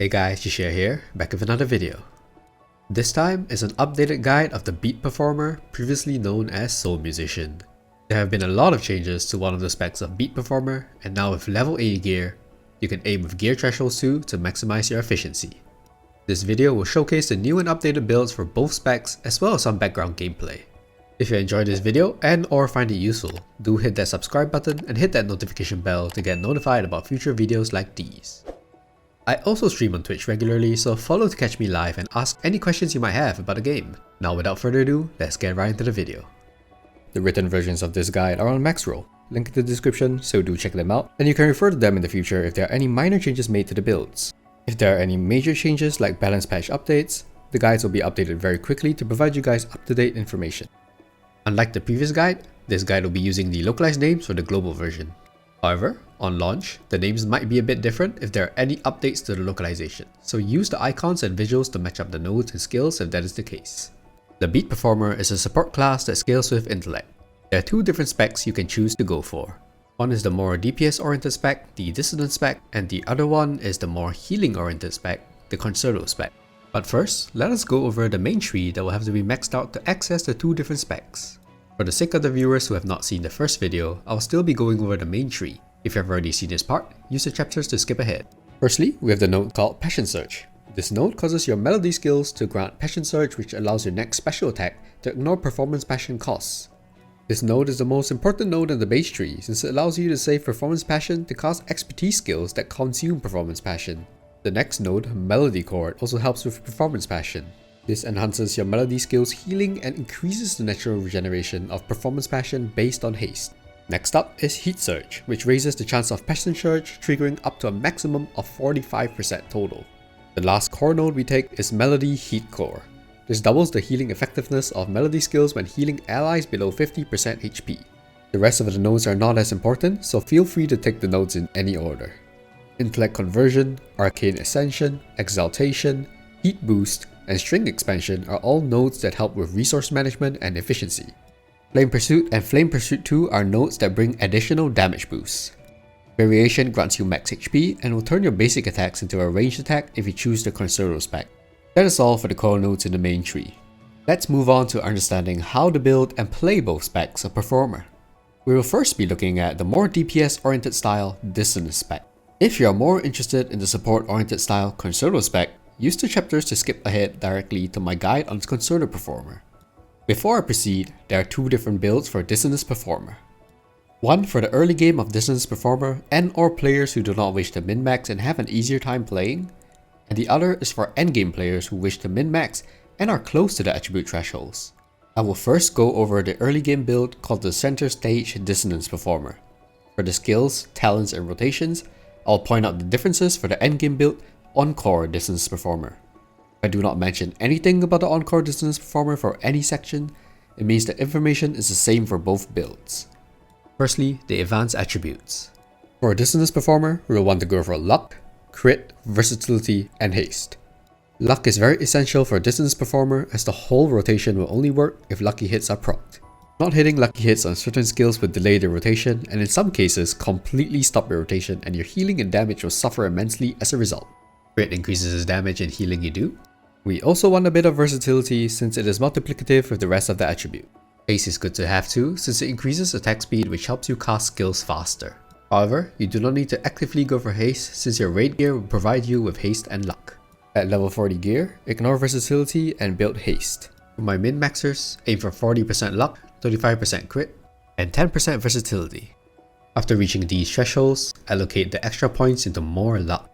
Hey guys, Jishir here, back with another video. This time is an updated guide of the Beat Performer, previously known as Soul Musician. There have been a lot of changes to one of the specs of Beat Performer, and now with level 80 gear, you can aim with gear thresholds too to maximize your efficiency. This video will showcase the new and updated builds for both specs as well as some background gameplay. If you enjoyed this video and or find it useful, do hit that subscribe button and hit that notification bell to get notified about future videos like these. I also stream on Twitch regularly, so follow to catch me live and ask any questions you might have about the game. Now without further ado, let's get right into the video. The written versions of this guide are on Maxroll, link in the description, so do check them out, and you can refer to them in the future if there are any minor changes made to the builds. If there are any major changes like balance patch updates, the guides will be updated very quickly to provide you guys up-to-date information. Unlike the previous guide, this guide will be using the localized names for the global version. However, on launch, the names might be a bit different if there are any updates to the localization, so use the icons and visuals to match up the nodes and skills if that is the case. The Beat Performer is a support class that scales with intellect. There are two different specs you can choose to go for. One is the more DPS oriented spec, the Dissonance spec, and the other one is the more healing oriented spec, the Concerto spec. But first, let us go over the main tree that will have to be maxed out to access the two different specs. For the sake of the viewers who have not seen the first video, I'll still be going over the main tree. If you have already seen this part, use the chapters to skip ahead. Firstly, we have the node called Passion Surge. This node causes your melody skills to grant Passion Surge, which allows your next special attack to ignore performance passion costs. This node is the most important node in the base tree since it allows you to save performance passion to cast expertise skills that consume performance passion. The next node, Melody Chord, also helps with performance passion. This enhances your melody skills healing and increases the natural regeneration of performance passion based on haste. Next up is Heat Surge, which raises the chance of Passion Surge, triggering up to a maximum of 45% total. The last core node we take is Melody Heat Core. This doubles the healing effectiveness of melody skills when healing allies below 50% HP. The rest of the nodes are not as important, so feel free to take the nodes in any order. Intellect Conversion, Arcane Ascension, Exaltation, Heat Boost, and String Expansion are all nodes that help with resource management and efficiency. Flame Pursuit and Flame Pursuit 2 are nodes that bring additional damage boosts. Variation grants you max HP and will turn your basic attacks into a ranged attack if you choose the Concerto spec. That is all for the core nodes in the main tree. Let's move on to understanding how to build and play both specs of Performer. We will first be looking at the more DPS oriented style Dissonance spec. If you are more interested in the support oriented style Concerto spec, use the chapters to skip ahead directly to my guide on Concerto Performer. Before I proceed, there are two different builds for Dissonance Performer. One for the early game of Dissonance Performer and or players who do not wish to min-max and have an easier time playing, and the other is for endgame players who wish to min-max and are close to the attribute thresholds. I will first go over the early game build called the Center Stage Dissonance Performer. For the skills, talents, and rotations, I'll point out the differences for the endgame build Encore Dissonance Performer. If I do not mention anything about the Encore Dissonance Performer for any section, it means the information is the same for both builds. Firstly, the advanced attributes. For a Dissonance Performer, we will want to go for Luck, Crit, Versatility, and Haste. Luck is very essential for a Dissonance Performer as the whole rotation will only work if lucky hits are procced. Not hitting lucky hits on certain skills would delay the rotation and in some cases completely stop your rotation, and your healing and damage will suffer immensely as a result. Crit increases the damage and healing you do. We also want a bit of versatility since it is multiplicative with the rest of the attribute. Haste is good to have too since it increases attack speed, which helps you cast skills faster. However, you do not need to actively go for haste since your raid gear will provide you with haste and luck. At level 40 gear, ignore versatility and build haste. For my min-maxers, aim for 40% luck, 35% crit, and 10% versatility. After reaching these thresholds, allocate the extra points into more luck.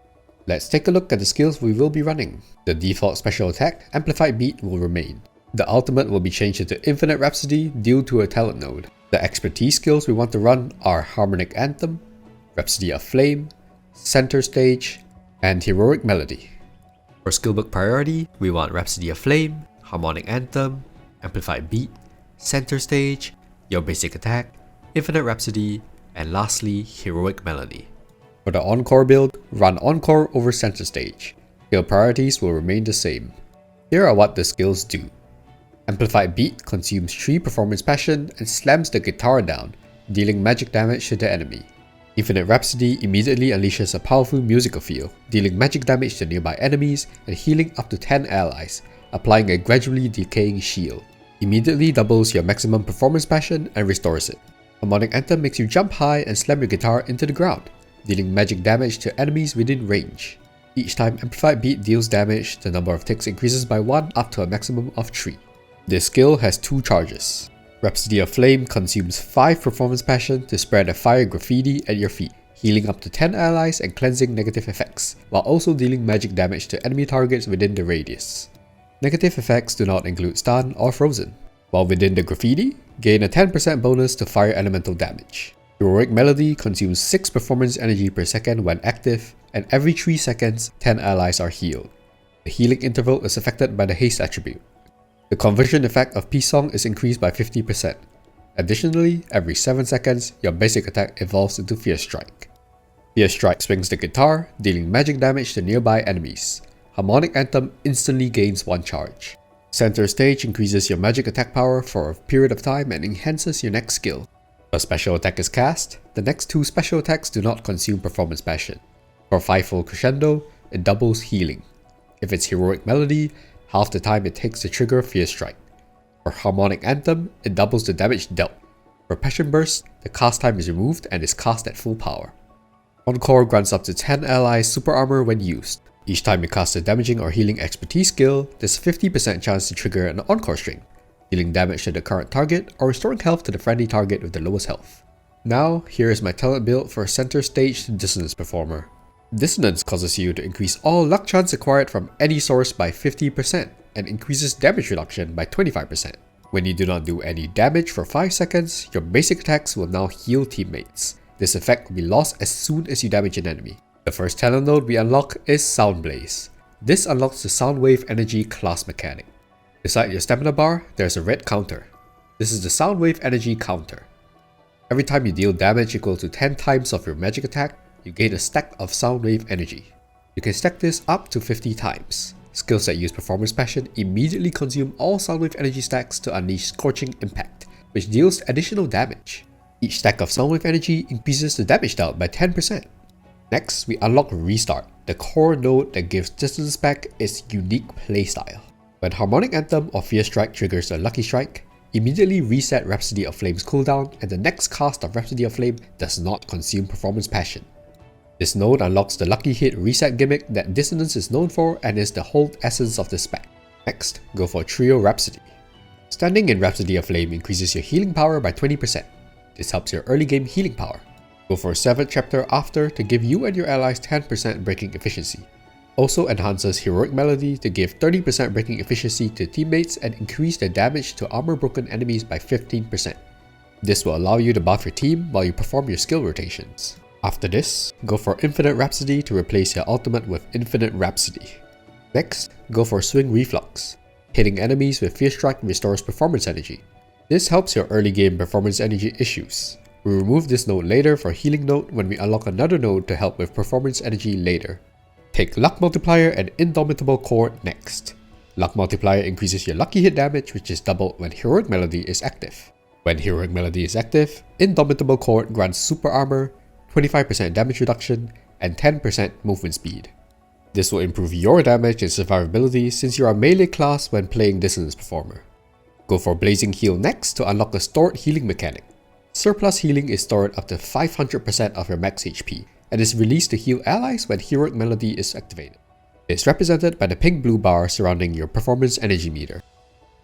Let's take a look at the skills we will be running. The default special attack, Amplified Beat, will remain. The ultimate will be changed into Infinite Rhapsody due to a talent node. The expertise skills we want to run are Harmonic Anthem, Rhapsody of Flame, Center Stage, and Heroic Melody. For skillbook priority, we want Rhapsody of Flame, Harmonic Anthem, Amplified Beat, Center Stage, your basic attack, Infinite Rhapsody, and lastly, Heroic Melody. For the Encore build, run Encore over Center Stage. Skill priorities will remain the same. Here are what the skills do. Amplified Beat consumes 3 performance passion and slams the guitar down, dealing magic damage to the enemy. Infinite Rhapsody immediately unleashes a powerful musical field, dealing magic damage to nearby enemies and healing up to 10 allies, applying a gradually decaying shield. Immediately doubles your maximum performance passion and restores it. Harmonic Anthem makes you jump high and slam your guitar into the ground, dealing magic damage to enemies within range. Each time Amplified Beat deals damage, the number of ticks increases by 1 up to a maximum of 3. This skill has 2 charges. Rhapsody of Flame consumes 5 performance passion to spread a fire graffiti at your feet, healing up to 10 allies and cleansing negative effects, while also dealing magic damage to enemy targets within the radius. Negative effects do not include stun or frozen. While within the graffiti, gain a 10% bonus to fire elemental damage. Heroic Melody consumes 6 performance energy per second when active, and every 3 seconds, 10 allies are healed. The healing interval is affected by the haste attribute. The conversion effect of Peace Song is increased by 50%. Additionally, every 7 seconds, your basic attack evolves into Fierce Strike. Fierce Strike swings the guitar, dealing magic damage to nearby enemies. Harmonic Anthem instantly gains 1 charge. Center Stage increases your magic attack power for a period of time and enhances your next skill. If a special attack is cast, the next 2 special attacks do not consume performance passion. For 5-fold Crescendo, it doubles healing. If it's Heroic Melody, half the time it takes to trigger Fierce Strike. For Harmonic Anthem, it doubles the damage dealt. For Passion Burst, the cast time is removed and is cast at full power. Encore grants up to 10 allies super armor when used. Each time you cast a damaging or healing expertise skill, there's a 50% chance to trigger an Encore string, dealing damage to the current target or restoring health to the friendly target with the lowest health. Now, here is my talent build for a Center Stage Dissonance performer. Dissonance causes you to increase all luck chance acquired from any source by 50% and increases damage reduction by 25%. When you do not do any damage for 5 seconds, your basic attacks will now heal teammates. This effect will be lost as soon as you damage an enemy. The first talent node we unlock is Sound Blaze. This unlocks the Sound Wave Energy class mechanic. Beside your stamina bar, there's a red counter. This is the Sound Wave Energy counter. Every time you deal damage equal to 10 times of your magic attack, you gain a stack of Sound Wave Energy. You can stack this up to 50 times. Skills that use Performance Passion immediately consume all Sound Wave Energy stacks to unleash Scorching Impact, which deals additional damage. Each stack of Sound Wave Energy increases the damage dealt by 10%. Next, we unlock Restart, the core node that gives Dissonance back its unique playstyle. When Harmonic Anthem or Fierce Strike triggers a Lucky Strike, immediately reset Rhapsody of Flame's cooldown and the next cast of Rhapsody of Flame does not consume Performance Passion. This node unlocks the Lucky Hit reset gimmick that Dissonance is known for and is the whole essence of the spec. Next, go for Trio Rhapsody. Standing in Rhapsody of Flame increases your healing power by 20%. This helps your early game healing power. Go for 7th chapter after to give you and your allies 10% breaking efficiency. Also enhances Heroic Melody to give 30% breaking efficiency to teammates and increase the damage to armor broken enemies by 15%. This will allow you to buff your team while you perform your skill rotations. After this, go for Infinite Rhapsody to replace your ultimate with Infinite Rhapsody. Next, go for Swing Reflux. Hitting enemies with Fierce Strike restores performance energy. This helps your early game performance energy issues. We remove this node later for Healing Node when we unlock another node to help with performance energy later. Take Luck Multiplier and Indomitable Core next. Luck Multiplier increases your lucky hit damage, which is doubled when Heroic Melody is active. When Heroic Melody is active, Indomitable Core grants super armor, 25% damage reduction, and 10% movement speed. This will improve your damage and survivability since you are a melee class when playing Dissonance Performer. Go for Blazing Heal next to unlock a stored healing mechanic. Surplus healing is stored up to 500% of your max HP and is released to heal allies when Heroic Melody is activated. It is represented by the pink-blue bar surrounding your performance energy meter.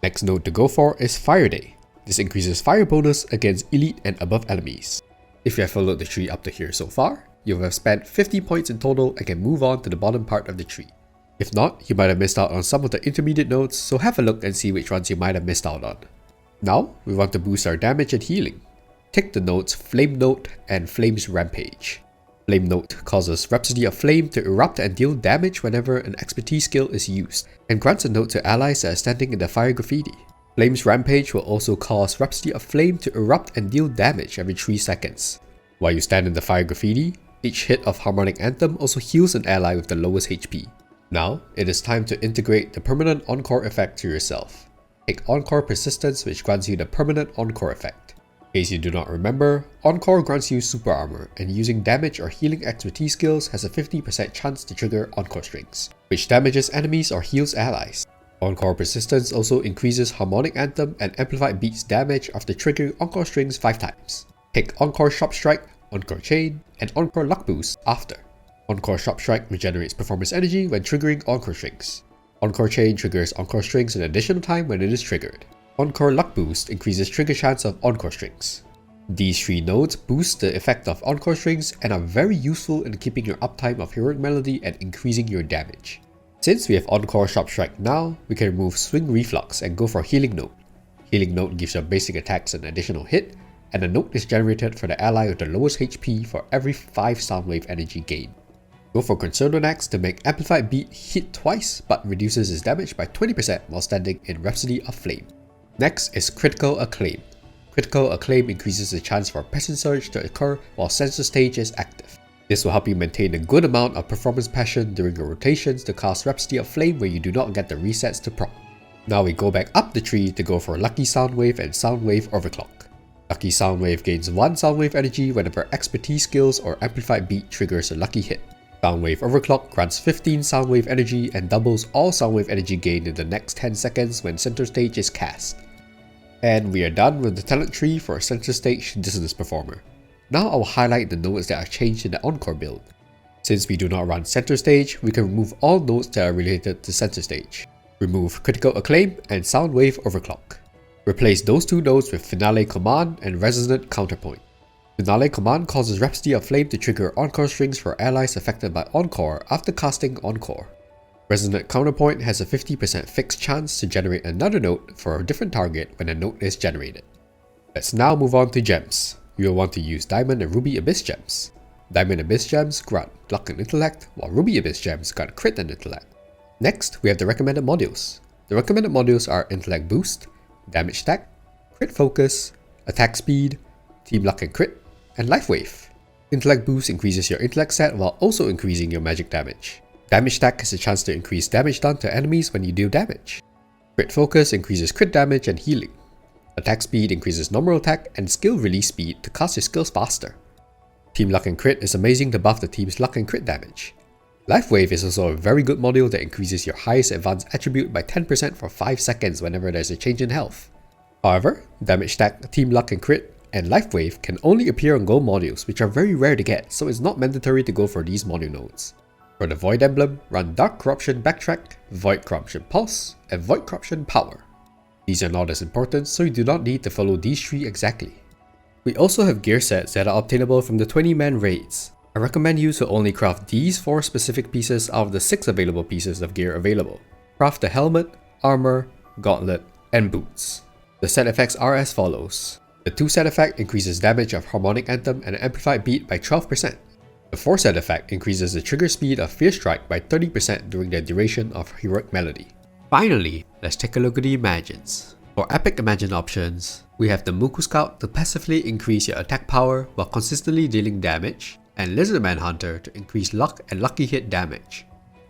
Next node to go for is Fire Day. This increases fire bonus against elite and above enemies. If you have followed the tree up to here so far, you will have spent 50 points in total and can move on to the bottom part of the tree. If not, you might have missed out on some of the intermediate nodes, so have a look and see which ones you might have missed out on. Now, we want to boost our damage and healing. Take the nodes Flame Note and Flame's Rampage. Flame Note causes Rhapsody of Flame to erupt and deal damage whenever an expertise skill is used, and grants a note to allies that are standing in the fire graffiti. Flame's Rampage will also cause Rhapsody of Flame to erupt and deal damage every 3 seconds. While you stand in the fire graffiti, each hit of Harmonic Anthem also heals an ally with the lowest HP. Now, it is time to integrate the permanent Encore effect to yourself. Take Encore Persistence, which grants you the permanent Encore effect. In case you do not remember, Encore grants you super armor, and using damage or healing expertise skills has a 50% chance to trigger Encore strings, which damages enemies or heals allies. Encore persistence also increases Harmonic Anthem and Amplified Beat's damage after triggering Encore strings 5 times. Pick Encore Sharp Strike, Encore Chain, and Encore Luck Boost after. Encore Sharp Strike regenerates performance energy when triggering Encore strings. Encore Chain triggers Encore strings an additional time when it is triggered. Encore Luck Boost increases trigger chance of Encore strings. These 3 nodes boost the effect of Encore strings and are very useful in keeping your uptime of Heroic Melody and increasing your damage. Since we have Encore Sharp Strike now, we can remove Swing Reflux and go for Healing Node. Healing Node gives your basic attacks an additional hit, and a note is generated for the ally with the lowest HP for every 5 Soundwave energy gain. Go for Concerto next to make Amplified Beat hit twice but reduces its damage by 20% while standing in Rhapsody of Flame. Next is Critical Acclaim. Critical Acclaim increases the chance for Passion Surge to occur while Center Stage is active. This will help you maintain a good amount of performance passion during your rotations to cast Rhapsody of Flame where you do not get the resets to prompt. Now we go back up the tree to go for Lucky Soundwave and Soundwave Overclock. Lucky Soundwave gains 1 Soundwave energy whenever Expertise skills or Amplified Beat triggers a lucky hit. Soundwave Overclock grants 15 Soundwave energy and doubles all Soundwave energy gained in the next 10 seconds when Center Stage is cast. And we are done with the talent tree for Center Stage Dissonance Performer. Now I will highlight the nodes that are changed in the Encore build. Since we do not run Center Stage, we can remove all nodes that are related to Center Stage. Remove Critical Acclaim and Soundwave Overclock. Replace those 2 nodes with Finale Command and Resonant Counterpoint. Finale Command causes Rhapsody of Flame to trigger Encore strings for allies affected by Encore after casting Encore. Resonant Counterpoint has a 50% fixed chance to generate another note for a different target when a note is generated. Let's now move on to gems. You will want to use Diamond and Ruby Abyss gems. Diamond Abyss gems grant Luck and Intellect, while Ruby Abyss gems grant Crit and Intellect. Next, we have the recommended modules. The recommended modules are Intellect Boost, Damage Stack, Crit Focus, Attack Speed, Team Luck and Crit, and Life Wave. Intellect Boost increases your Intellect stat while also increasing your magic damage. Damage Stack has a chance to increase damage done to enemies when you deal damage. Crit Focus increases crit damage and healing. Attack Speed increases normal attack and skill release speed to cast your skills faster. Team Luck and Crit is amazing to buff the team's luck and crit damage. Life Wave is also a very good module that increases your highest advanced attribute by 10% for 5 seconds whenever there's a change in health. However, Damage Stack, Team Luck and Crit, and Life Wave can only appear on gold modules, which are very rare to get, so it's not mandatory to go for these module nodes. For the Void Emblem, run Dark Corruption Backtrack, Void Corruption Pulse, and Void Corruption Power. These are not as important, so you do not need to follow these 3 exactly. We also have gear sets that are obtainable from the 20-man raids. I recommend you to only craft these 4 specific pieces out of the 6 available pieces of gear available. Craft the helmet, armor, gauntlet, and boots. The set effects are as follows. The 2 set effect increases damage of Harmonic Anthem and Amplified Beat by 12%. The 4 set effect increases the trigger speed of Fierce Strike by 30% during the duration of Heroic Melody. Finally, let's take a look at the Imagines. For Epic Imagine options, we have the Muku Scout to passively increase your attack power while consistently dealing damage, and Lizardman Hunter to increase luck and lucky hit damage.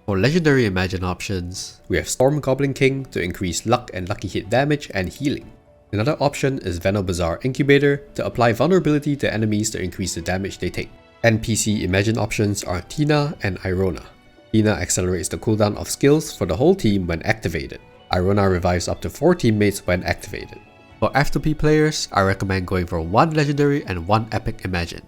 For Legendary Imagine options, we have Storm Goblin King to increase luck and lucky hit damage and healing. Another option is Bazaar Incubator to apply vulnerability to enemies to increase the damage they take. NPC Imagine options are Tina and Irona. Tina accelerates the cooldown of skills for the whole team when activated. Irona revives up to 4 teammates when activated. For F2P players, I recommend going for 1 Legendary and 1 Epic Imagine.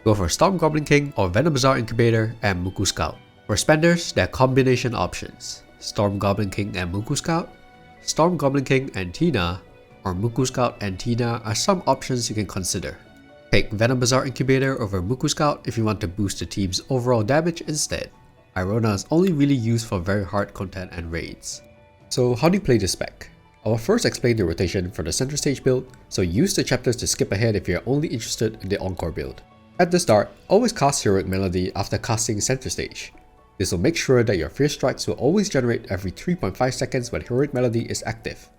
Go for Storm Goblin King or Bazaar Incubator and Muku Scout. For spenders, there are combination options: Storm Goblin King and Muku Scout, Storm Goblin King and Tina, or Muku Scout and Tina are some options you can consider. Pick Bazaar Incubator over Muku Scout if you want to boost the team's overall damage instead. Irona is only really used for very hard content and raids. So how do you play this spec? I will first explain the rotation for the center stage build, so use the chapters to skip ahead if you are only interested in the Encore build. At the start, always cast Heroic Melody after casting center stage. This will make sure that your Fierce Strikes will always generate every 3.5 seconds when Heroic Melody is active.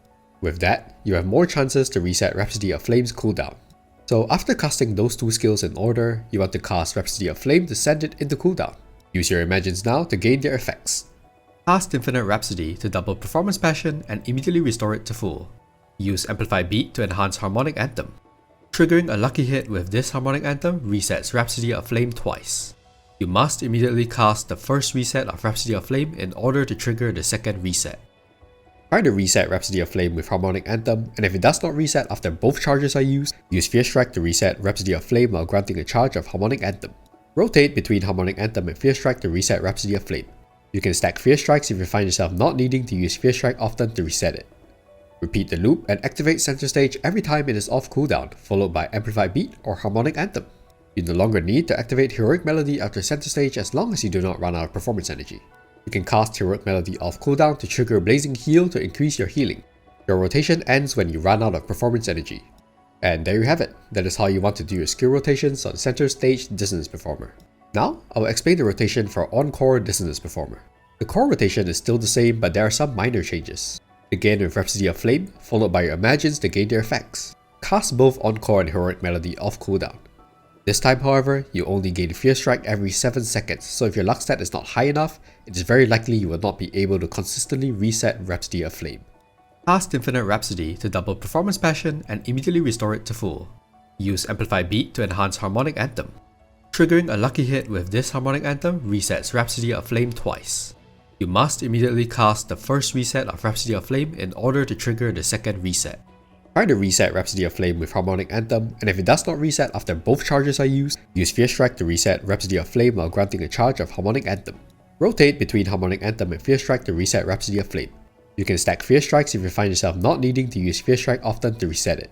With that, you have more chances to reset Rhapsody of Flame's cooldown. So after casting those 2 skills in order, you want to cast Rhapsody of Flame to send it into cooldown. Use your Imagines now to gain their effects. Cast Infinite Rhapsody to double Performance Passion and immediately restore it to full. Use Amplified Beat to enhance Harmonic Anthem. Triggering a lucky hit with this harmonic anthem resets Rhapsody of Flame twice. You must immediately cast the first reset of Rhapsody of Flame in order to trigger the second reset. Try to reset Rhapsody of Flame with Harmonic Anthem, and if it does not reset after both charges are used, use Fierce Strike to reset Rhapsody of Flame while granting a charge of Harmonic Anthem. Rotate between Harmonic Anthem and Fierce Strike to reset Rhapsody of Flame. You can stack Fierce Strikes if you find yourself not needing to use Fierce Strike often to reset it. Repeat the loop and activate Center Stage every time it is off cooldown, followed by Amplified Beat or Harmonic Anthem. You no longer need to activate Heroic Melody after Center Stage as long as you do not run out of performance energy. You can cast Heroic Melody off cooldown to trigger Blazing Heal to increase your healing. Your rotation ends when you run out of performance energy. And there you have it. That is how you want to do your skill rotations on Center Stage Dissonance Performer. Now, I will explain the rotation for Encore Dissonance Performer. The core rotation is still the same, but there are some minor changes. Begin with Rhapsody of Flame, followed by your Imagines to gain their effects. Cast both Encore and Heroic Melody off cooldown. This time, however, you only gain Fierce Strike every 7 seconds, so if your luck stat is not high enough, it is very likely you will not be able to consistently reset Rhapsody of Flame. Cast Infinite Rhapsody to double Performance Passion and immediately restore it to full. Use Amplified Beat to enhance Harmonic Anthem. Triggering a lucky hit with this Harmonic Anthem resets Rhapsody of Flame twice. You must immediately cast the first reset of Rhapsody of Flame in order to trigger the second reset. Try to reset Rhapsody of Flame with Harmonic Anthem, and if it does not reset after both charges are used, use Fierce Strike to reset Rhapsody of Flame while granting a charge of Harmonic Anthem. Rotate between Harmonic Anthem and Fierce Strike to reset Rhapsody of Flame. You can stack Fierce Strikes if you find yourself not needing to use Fierce Strike often to reset it.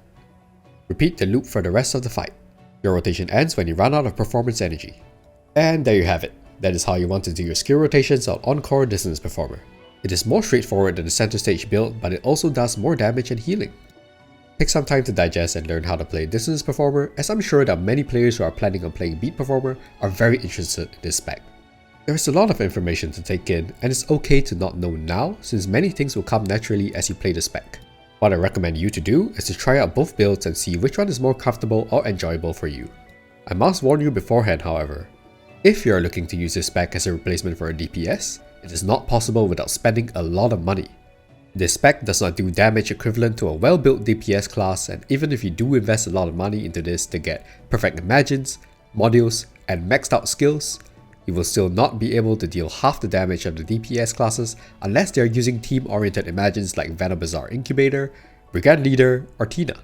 Repeat the loop for the rest of the fight. Your rotation ends when you run out of performance energy. And there you have it. That is how you want to do your skill rotations on Encore Dissonance Performer. It is more straightforward than the Center Stage build, but it also does more damage and healing. Take some time to digest and learn how to play Dissonance Performer, as I'm sure that many players who are planning on playing Beat Performer are very interested in this spec. There is a lot of information to take in, and it's okay to not know now, since many things will come naturally as you play the spec. What I recommend you to do is to try out both builds and see which one is more comfortable or enjoyable for you. I must warn you beforehand, however. If you are looking to use this spec as a replacement for a DPS, it is not possible without spending a lot of money. This spec does not do damage equivalent to a well-built DPS class, and even if you do invest a lot of money into this to get perfect Imagines, modules, and maxed out skills, you will still not be able to deal half the damage of the DPS classes unless they are using team-oriented Imagines like Venobazaar Incubator, Brigand Leader, or Tina.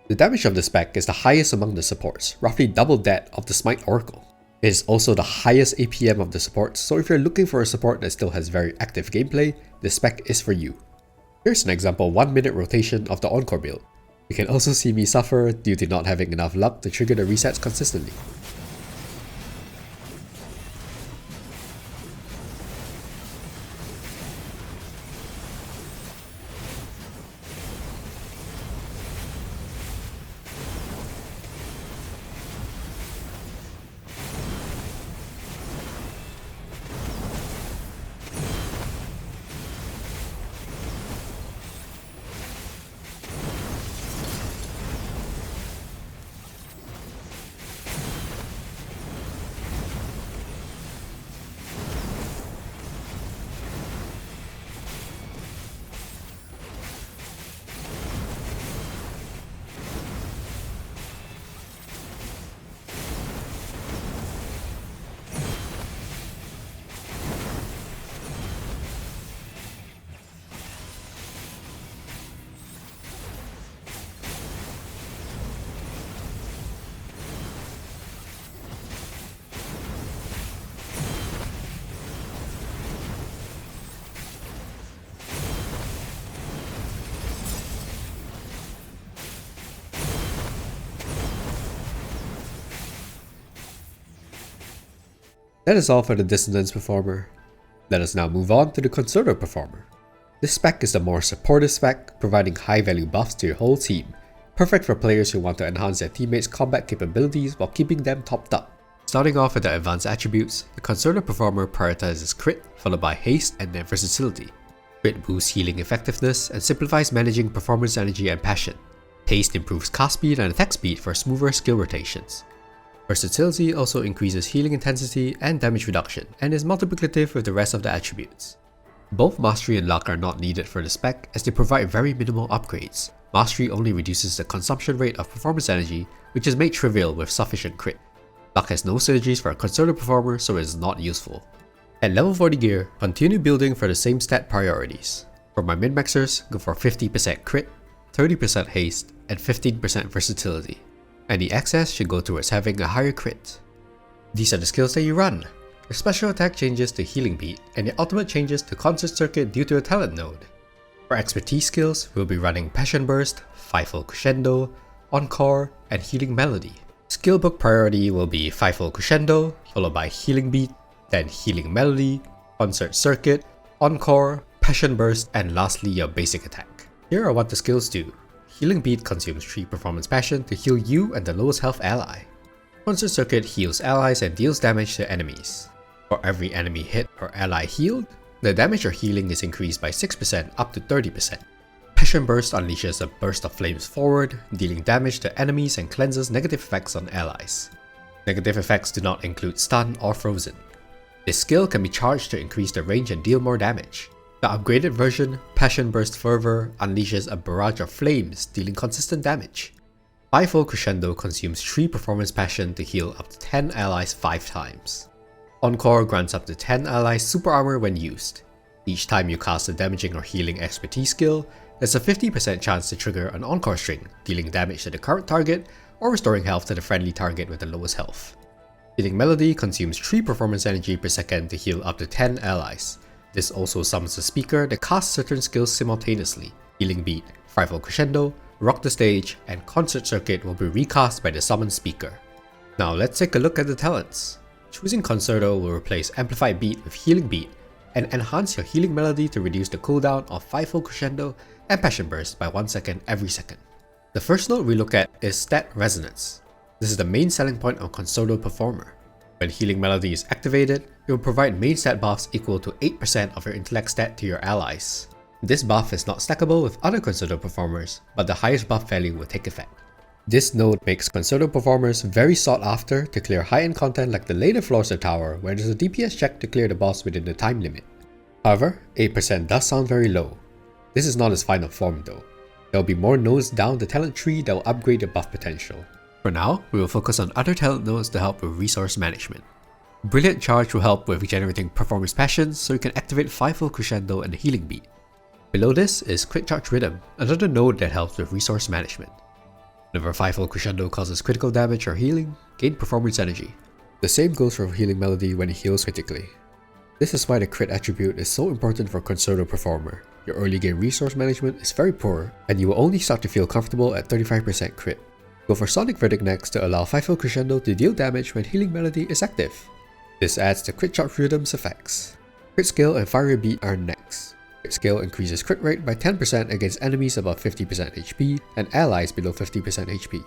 The damage of the spec is the highest among the supports, roughly double that of the Smite Oracle. It is also the highest APM of the supports, so if you're looking for a support that still has very active gameplay, this spec is for you. Here's an example 1-minute rotation of the Encore build. You can also see me suffer due to not having enough luck to trigger the resets consistently. That is all for the Dissonance Performer. Let us now move on to the Concerto Performer. This spec is the more supportive spec, providing high value buffs to your whole team, perfect for players who want to enhance their teammates' combat capabilities while keeping them topped up. Starting off with the advanced attributes, the Concerto Performer prioritizes crit, followed by haste and then versatility. Crit boosts healing effectiveness and simplifies managing performance energy and passion. Haste improves cast speed and attack speed for smoother skill rotations. Versatility also increases healing intensity and damage reduction, and is multiplicative with the rest of the attributes. Both Mastery and Luck are not needed for the spec as they provide very minimal upgrades, Mastery only reduces the consumption rate of performance energy, which is made trivial with sufficient crit. Luck has no synergies for a Concerto performer, so it is not useful. At level 40 gear, continue building for the same stat priorities. For my min-maxers, go for 50% crit, 30% haste, and 15% versatility. Any excess should go towards having a higher crit. These are the skills that you run. Your special attack changes to Healing Beat, and your ultimate changes to Concert Circuit due to a talent node. For expertise skills, we'll be running Passion Burst, Fivefold Crescendo, Encore, and Healing Melody. Skill book priority will be Fivefold Crescendo, followed by Healing Beat, then Healing Melody, Concert Circuit, Encore, Passion Burst, and lastly your basic attack. Here are what the skills do. Healing Beat consumes 3 Performance Passion to heal you and the lowest health ally. Concert Circuit heals allies and deals damage to enemies. For every enemy hit or ally healed, the damage or healing is increased by 6% up to 30%. Passion Burst unleashes a burst of flames forward, dealing damage to enemies and cleanses negative effects on allies. Negative effects do not include stun or frozen. This skill can be charged to increase the range and deal more damage. The upgraded version, Passion Burst Fervor, unleashes a barrage of flames, dealing consistent damage. Fivefold Crescendo consumes 3 Performance Passion to heal up to 10 allies 5 times. Encore grants up to 10 allies super armor when used. Each time you cast a damaging or healing expertise skill, there's a 50% chance to trigger an Encore string, dealing damage to the current target or restoring health to the friendly target with the lowest health. Healing Melody consumes 3 performance energy per second to heal up to 10 allies. This also summons a speaker that casts certain skills simultaneously. Healing Beat, Fivefold Crescendo, Rock the Stage, and Concert Circuit will be recast by the summoned speaker. Now let's take a look at the talents. Choosing Concerto will replace Amplified Beat with Healing Beat and enhance your Healing Melody to reduce the cooldown of Fivefold Crescendo and Passion Burst by 1 second every second. The first note we look at is Stat Resonance. This is the main selling point of Concerto Performer. When Healing Melody is activated, it will provide main stat buffs equal to 8% of your intellect stat to your allies. This buff is not stackable with other Concerto performers, but the highest buff value will take effect. This node makes Concerto performers very sought after to clear high-end content like the later floors of the tower where there's a DPS check to clear the boss within the time limit. However, 8% does sound very low. This is not its final form though. There will be more nodes down the talent tree that will upgrade your buff potential. For now, we will focus on other talent nodes to help with resource management. Brilliant Charge will help with generating performance passions so you can activate Fivefold Crescendo and the Healing Beat. Below this is Quick Charge Rhythm, another node that helps with resource management. Whenever Fivefold Crescendo causes critical damage or healing, gain performance energy. The same goes for Healing Melody when it heals critically. This is why the crit attribute is so important for Concerto Performer. Your early game resource management is very poor, and you will only start to feel comfortable at 35% crit. Go for Sonic Verdict next to allow Fivefold Crescendo to deal damage when Healing Melody is active. This adds the Crit Charge Rhythm's effects. Crit Skill and Fiery Beat are next. Crit Skill increases crit rate by 10% against enemies above 50% HP and allies below 50% HP.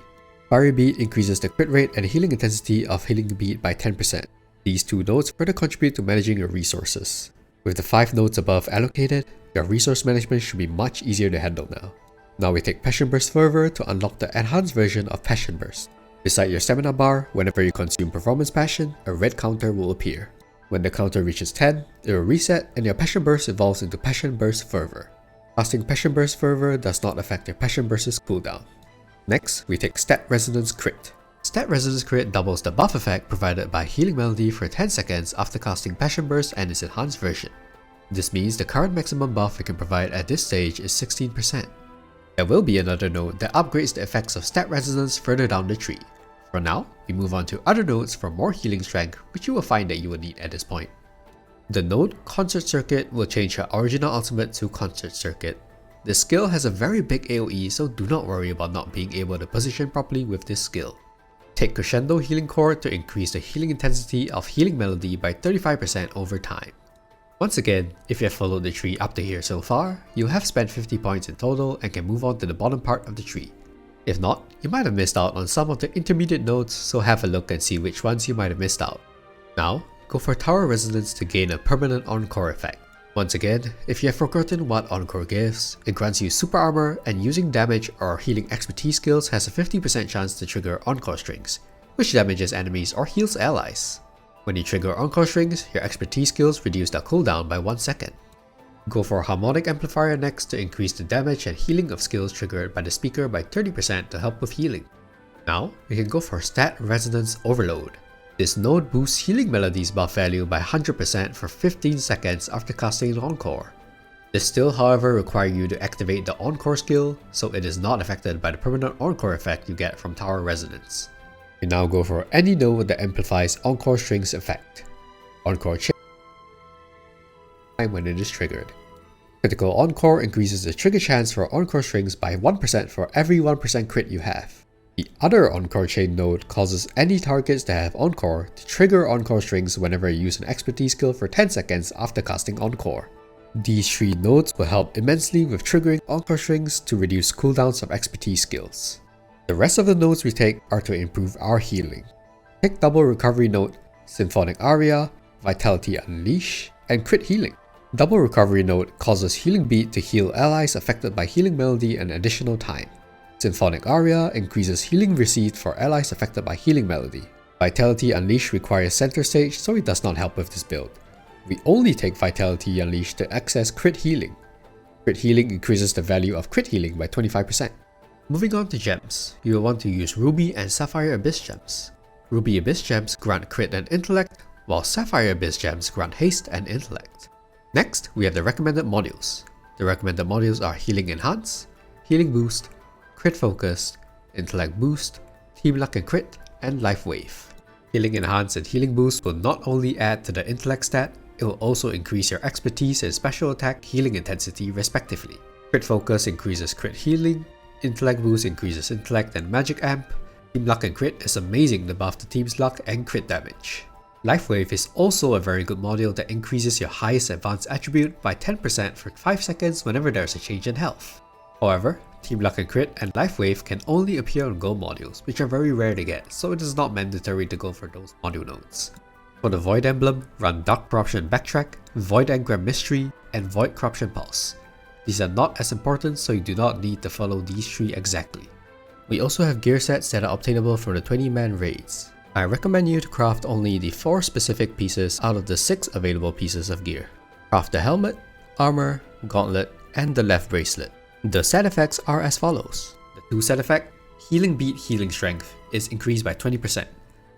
Fiery Beat increases the crit rate and healing intensity of Healing Beat by 10%. These two nodes further contribute to managing your resources. With the 5 nodes above allocated, your resource management should be much easier to handle now. Now we take Passion Burst Fervor to unlock the enhanced version of Passion Burst. Beside your stamina bar, whenever you consume Performance Passion, a red counter will appear. When the counter reaches 10, it will reset and your Passion Burst evolves into Passion Burst Fervor. Casting Passion Burst Fervor does not affect your Passion Burst's cooldown. Next, we take Stat Resonance Crit. Stat Resonance Crit doubles the buff effect provided by Healing Melody for 10 seconds after casting Passion Burst and its enhanced version. This means the current maximum buff it can provide at this stage is 16%. There will be another node that upgrades the effects of Stat Resonance further down the tree. For now, we move on to other nodes for more healing strength, which you will find that you will need at this point. The node Concert Circuit will change your original ultimate to Concert Circuit. This skill has a very big AoE, so do not worry about not being able to position properly with this skill. Take Crescendo Healing Core to increase the healing intensity of Healing Melody by 35% over time. Once again, if you have followed the tree up to here so far, you have spent 50 points in total and can move on to the bottom part of the tree. If not, you might have missed out on some of the intermediate nodes, so have a look and see which ones you might have missed out. Now, go for Tower Resonance to gain a permanent Encore effect. Once again, if you have forgotten what Encore gives, it grants you super armor and using damage or healing expertise skills has a 50% chance to trigger Encore strings, which damages enemies or heals allies. When you trigger Encore strings, your expertise skills reduce their cooldown by 1 second. Go for Harmonic Amplifier next to increase the damage and healing of skills triggered by the speaker by 30% to help with healing. Now, we can go for Stat Resonance Overload. This node boosts Healing Melody's buff value by 100% for 15 seconds after casting an Encore. This still, however, requires you to activate the Encore skill, so it is not affected by the permanent Encore effect you get from Tower Resonance. We now go for any node that amplifies Encore Strings effect. Encore Chain when it is triggered. Critical Encore increases the trigger chance for Encore Strings by 1% for every 1% crit you have. The other Encore Chain node causes any targets that have Encore to trigger Encore Strings whenever you use an expertise skill for 10 seconds after casting Encore. These three nodes will help immensely with triggering Encore Strings to reduce cooldowns of expertise skills. The rest of the nodes we take are to improve our healing. Take Double Recovery Node, Symphonic Aria, Vitality Unleash, and Crit Healing. Double Recovery Node causes Healing Beat to heal allies affected by Healing Melody an additional time. Symphonic Aria increases healing received for allies affected by Healing Melody. Vitality Unleash requires center stage, so it does not help with this build. We only take Vitality Unleash to access Crit Healing. Crit Healing increases the value of Crit Healing by 25%. Moving on to gems, you will want to use Ruby and Sapphire Abyss gems. Ruby Abyss gems grant Crit and Intellect, while Sapphire Abyss gems grant Haste and Intellect. Next, we have the recommended modules. The recommended modules are Healing Enhance, Healing Boost, Crit Focus, Intellect Boost, Team Luck and Crit, and Life Wave. Healing Enhance and Healing Boost will not only add to the Intellect stat, it will also increase your expertise and special attack healing intensity respectively. Crit Focus increases crit healing, Intellect Boost increases Intellect and Magic Amp, Team Luck and Crit is amazing to buff the team's luck and crit damage. Life Wave is also a very good module that increases your highest advanced attribute by 10% for 5 seconds whenever there is a change in health. However, Team Luck and Crit and Life Wave can only appear on Go modules, which are very rare to get, so it is not mandatory to go for those module nodes. For the Void Emblem, run Dark Corruption Backtrack, Void Engram Mystery, and Void Corruption Pulse. These are not as important, so you do not need to follow these three exactly. We also have gear sets that are obtainable from the 20-man raids. I recommend you to craft only the 4 specific pieces out of the 6 available pieces of gear. Craft the helmet, armor, gauntlet, and the left bracelet. The set effects are as follows. The 2 set effect, Healing Beat Healing Strength, is increased by 20%.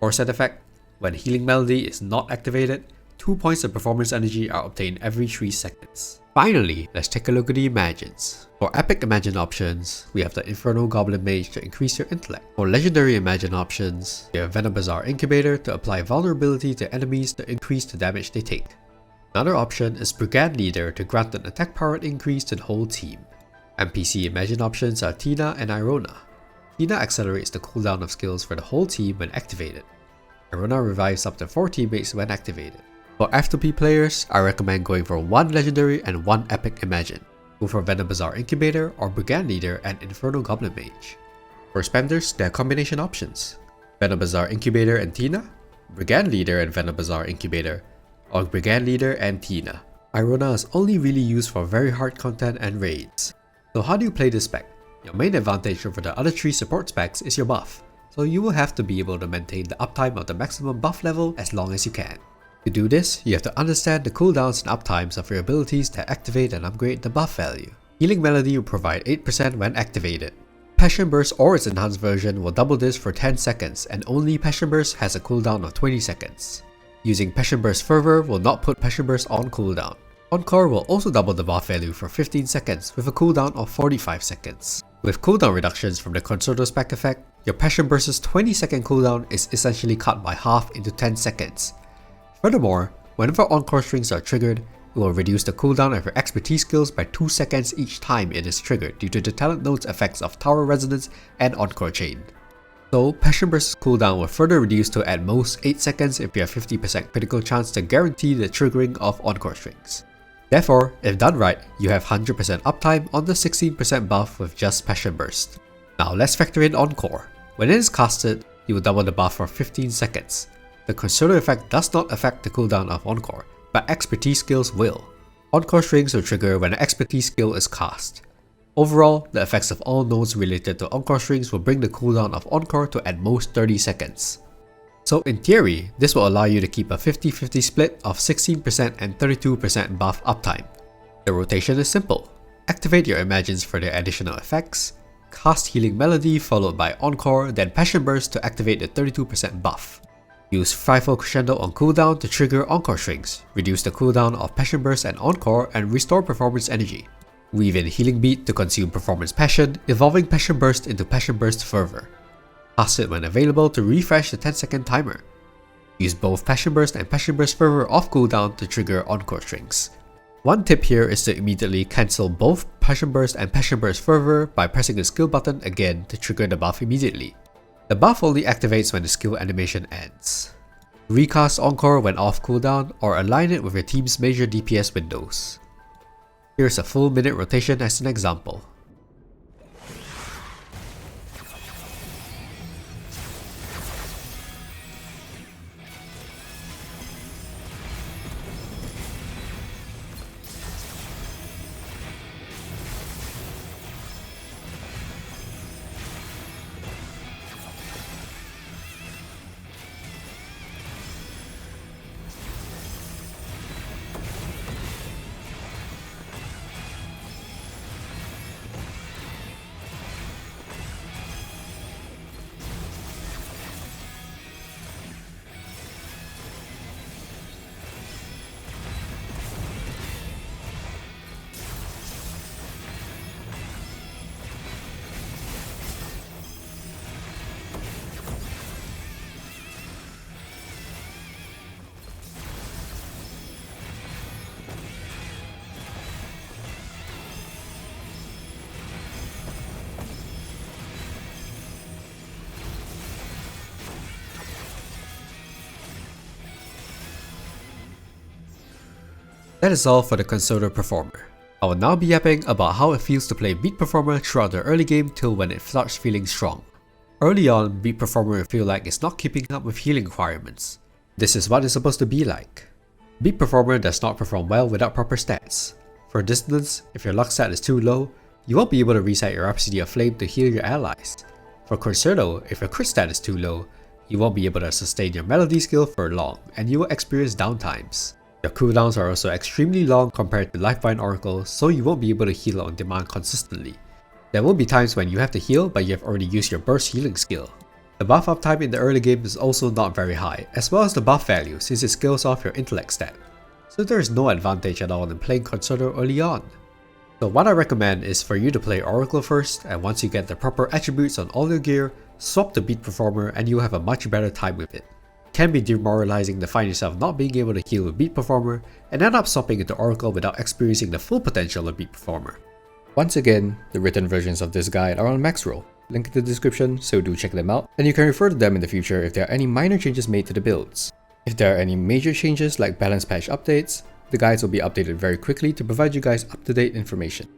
4 set effect, when Healing Melody is not activated, 2 points of performance energy are obtained every 3 seconds. Finally, let's take a look at the Imagines. For Epic Imagine options, we have the Infernal Goblin Mage to increase your intellect. For Legendary Imagine options, we have Venom Bazaar Incubator to apply vulnerability to enemies to increase the damage they take. Another option is Brigand Leader to grant an attack power increase to the whole team. NPC Imagine options are Tina and Irona. Tina accelerates the cooldown of skills for the whole team when activated. Irona revives up to 4 teammates when activated. For F2P players, I recommend going for 1 Legendary and 1 Epic Imagine. Go for Venom Bazaar Incubator or Brigand Leader and Infernal Goblin Mage. For Spenders, there are combination options. Venom Bazaar Incubator and Tina, Brigand Leader and Venom Bazaar Incubator, or Brigand Leader and Tina. Irona is only really used for very hard content and raids. So how do you play this spec? Your main advantage over the other 3 support specs is your buff, so you will have to be able to maintain the uptime of the maximum buff level as long as you can. To do this, you have to understand the cooldowns and uptimes of your abilities that activate and upgrade the buff value. Healing Melody will provide 8% when activated. Passion Burst or its enhanced version will double this for 10 seconds and only Passion Burst has a cooldown of 20 seconds. Using Passion Burst Fervor will not put Passion Burst on cooldown. Encore will also double the buff value for 15 seconds with a cooldown of 45 seconds. With cooldown reductions from the Concerto spec effect, your Passion Burst's 20-second cooldown is essentially cut by half into 10 seconds. Furthermore, whenever Encore strings are triggered, it will reduce the cooldown of your expertise skills by 2 seconds each time it is triggered due to the talent node's effects of Tower Resonance and Encore Chain. So, Passion Burst's cooldown will further reduce to at most 8 seconds if you have 50% critical chance to guarantee the triggering of Encore strings. Therefore, if done right, you have 100% uptime on the 16% buff with just Passion Burst. Now let's factor in Encore. When it is casted, you will double the buff for 15 seconds. The Concerto effect does not affect the cooldown of Encore, but expertise skills will. Encore strings will trigger when an expertise skill is cast. Overall, the effects of all nodes related to Encore strings will bring the cooldown of Encore to at most 30 seconds. So in theory, this will allow you to keep a 50-50 split of 16% and 32% buff uptime. The rotation is simple. Activate your Imagines for their additional effects, cast Healing Melody followed by Encore, then Passion Burst to activate the 32% buff. Use Frightful Crescendo on cooldown to trigger Encore Strings, reduce the cooldown of Passion Burst and Encore, and restore performance energy. Weave in Healing Beat to consume Performance Passion, evolving Passion Burst into Passion Burst Fervor. Cast it when available to refresh the 10-second timer. Use both Passion Burst and Passion Burst Fervor off cooldown to trigger Encore Strings. One tip here is to immediately cancel both Passion Burst and Passion Burst Fervor by pressing the skill button again to trigger the buff immediately. The buff only activates when the skill animation ends. Recast Encore when off cooldown or align it with your team's major DPS windows. Here's a full minute rotation as an example. That is all for the Concerto Performer. I will now be yapping about how it feels to play Beat Performer throughout the early game till when it starts feeling strong. Early on, Beat Performer will feel like it's not keeping up with healing requirements. This is what it's supposed to be like. Beat Performer does not perform well without proper stats. For Dissonance, if your luck stat is too low, you won't be able to reset your Rhapsody of Flame to heal your allies. For Concerto, if your crit stat is too low, you won't be able to sustain your melody skill for long and you will experience downtimes. Your cooldowns are also extremely long compared to Lifeline Oracle, so you won't be able to heal on demand consistently. There will be times when you have to heal but you have already used your burst healing skill. The buff uptime in the early game is also not very high, as well as the buff value since it scales off your intellect stat. So there is no advantage at all in playing Concerto early on. So what I recommend is for you to play Oracle first, and once you get the proper attributes on all your gear, swap to Beat Performer and you'll have a much better time with it. It can be demoralizing to find yourself not being able to heal with Beat Performer and end up swapping into Oracle without experiencing the full potential of Beat Performer. Once again, the written versions of this guide are on Maxroll, link in the description, so do check them out, and you can refer to them in the future if there are any minor changes made to the builds. If there are any major changes like balance patch updates, the guides will be updated very quickly to provide you guys up-to-date information.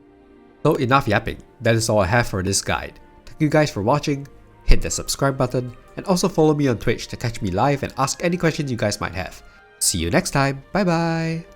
So enough yapping, that is all I have for this guide. Thank you guys for watching, hit the subscribe button, and also follow me on Twitch to catch me live and ask any questions you guys might have. See you next time, bye bye!